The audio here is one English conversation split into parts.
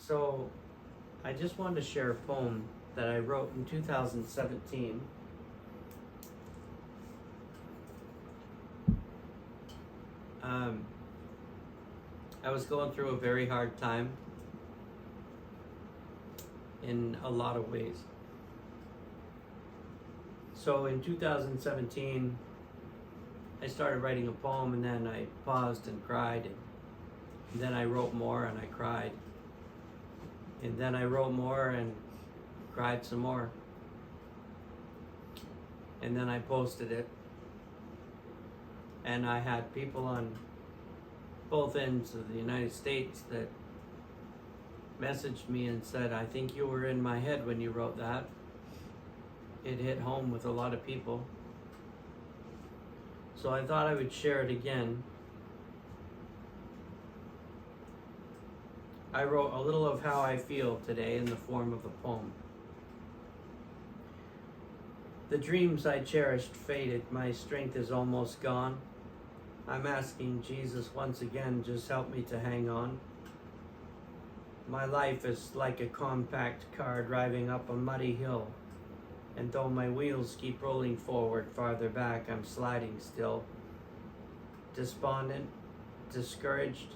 So, I just wanted to share a poem that I wrote in 2017. Um, I was going through a very hard time in a lot of ways. So, in 2017, I started writing a poem, and then I paused and cried, and then I wrote more and I cried. And then I wrote more and cried some more. And then I posted it. And I had people on both ends of the United States that messaged me and said, I think you were in my head when you wrote that. It hit home with a lot of people. So I thought I would share it again. I wrote a little of how I feel today in the form of a poem. The dreams I cherished faded, my strength is almost gone. I'm asking Jesus once again, just help me to hang on. My life is like a compact car driving up a muddy hill, and though my wheels keep rolling forward, farther back I'm sliding still. Despondent, discouraged,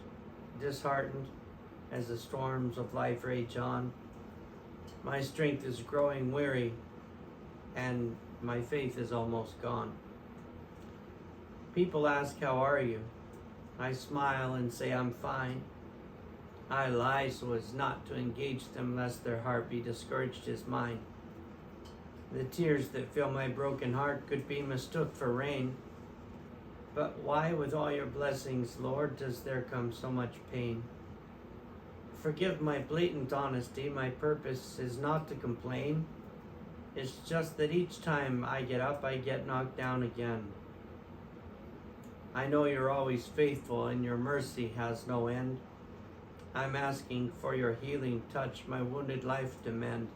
disheartened, as the storms of life rage on. My strength is growing weary, and my faith is almost gone. People ask, how are you? I smile and say I'm fine. I lie so as not to engage them, lest their heart be discouraged as mine. The tears that fill my broken heart could be mistook for rain. But why, with all your blessings, Lord, does there come so much pain? Forgive my blatant honesty, my purpose is not to complain. It's just that each time I get up, I get knocked down again. I know you're always faithful and your mercy has no end. I'm asking for your healing touch, my wounded life to mend.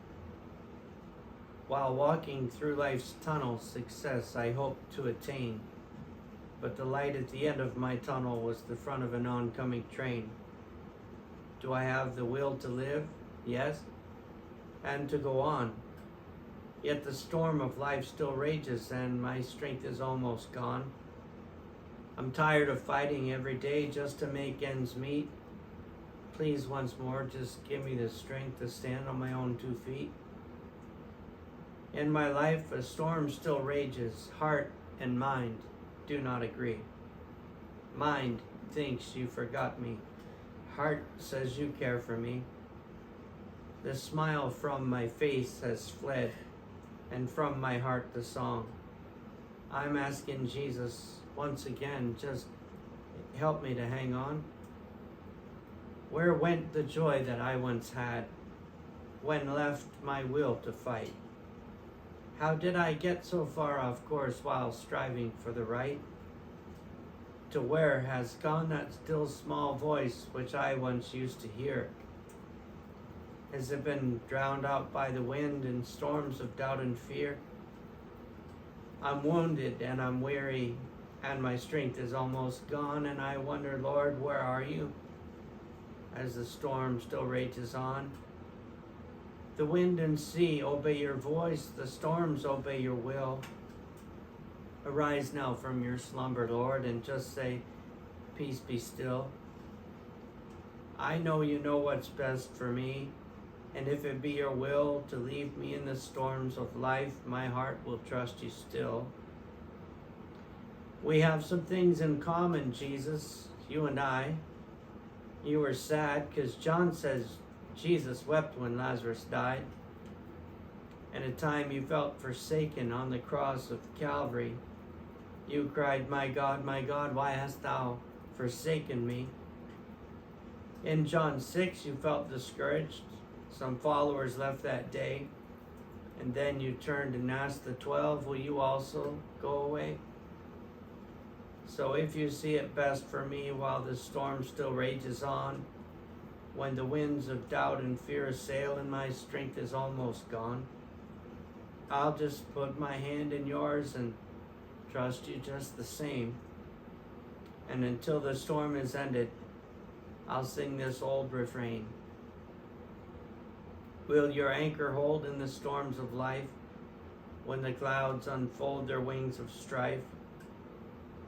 While walking through life's tunnel, success I hope to attain. But the light at the end of my tunnel was the front of an oncoming train. Do I have the will to live? Yes. And to go on. Yet the storm of life still rages and my strength is almost gone. I'm tired of fighting every day just to make ends meet. Please, once more, just give me the strength to stand on my own 2 feet. In my life, a storm still rages. Heart and mind do not agree. Mind thinks you forgot me. Heart says you care for me. The smile from my face has fled, and from my heart the song. I'm asking Jesus once again, just help me to hang on. Where went the joy that I once had when left my will to fight? How did I get so far off course while striving for the right? To where has gone that still small voice which I once used to hear? Has it been drowned out by the wind and storms of doubt and fear? I'm wounded and I'm weary, and my strength is almost gone, and I wonder, Lord, where are you? As the storm still rages on. The wind and sea obey your voice, the storms obey your will. Arise now from your slumber, Lord, and just say, peace be still. I know you know what's best for me, and if it be your will to leave me in the storms of life, my heart will trust you still. We have some things in common, Jesus, you and I. You were sad because John says Jesus wept when Lazarus died. And a time you felt forsaken on the cross of Calvary. You cried, my God, why hast thou forsaken me? In John 6, you felt discouraged. Some followers left that day. And then you turned and asked the 12, will you also go away? So if you see it best for me while the storm still rages on, when the winds of doubt and fear assail and my strength is almost gone, I'll just put my hand in yours and trust you just the same. And until the storm is ended, I'll sing this old refrain. Will your anchor hold in the storms of life, when the clouds unfold their wings of strife?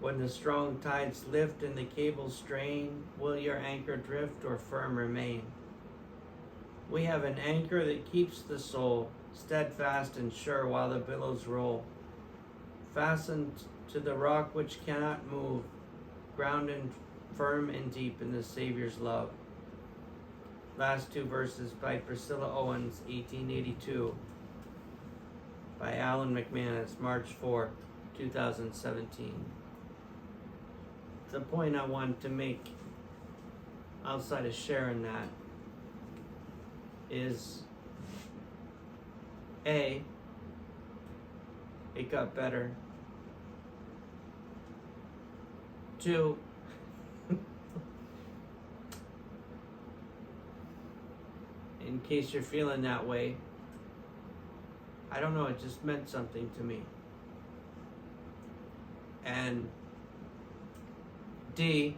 When the strong tides lift and the cables strain, will your anchor drift or firm remain? We have an anchor that keeps the soul steadfast and sure while the billows roll, fastened to the rock which cannot move, grounded firm and deep in the Savior's love. Last two verses by Priscilla Owens, 1882, by Alan McManus, March 4, 2017. The point I want to make outside of sharing that is A, it got better. 2, in case you're feeling that way, I don't know, it just meant something to me. And D,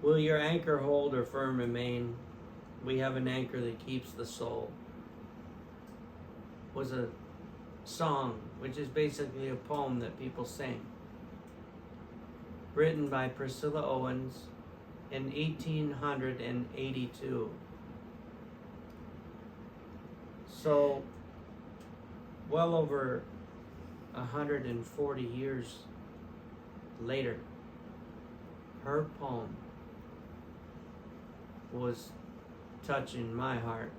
will your anchor hold or firm remain? We have an anchor that keeps the soul. Was a song, which is basically a poem that people sing, written by Priscilla Owens in 1882. So, well over 140 years later, her poem was touching my heart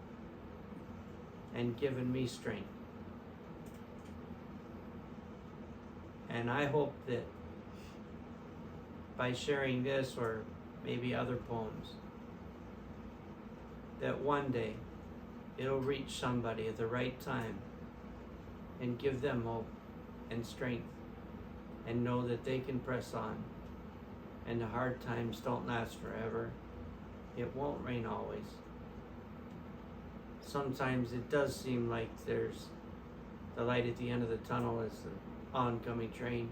and giving me strength. And I hope that by sharing this or maybe other poems, that one day it'll reach somebody at the right time and give them hope and strength and know that they can press on, and the hard times don't last forever. It won't rain always. Sometimes it does seem like there's the light at the end of the tunnel is the oncoming train.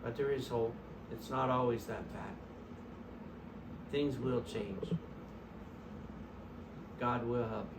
But there is hope. It's not always that bad. Things will change. God will help you.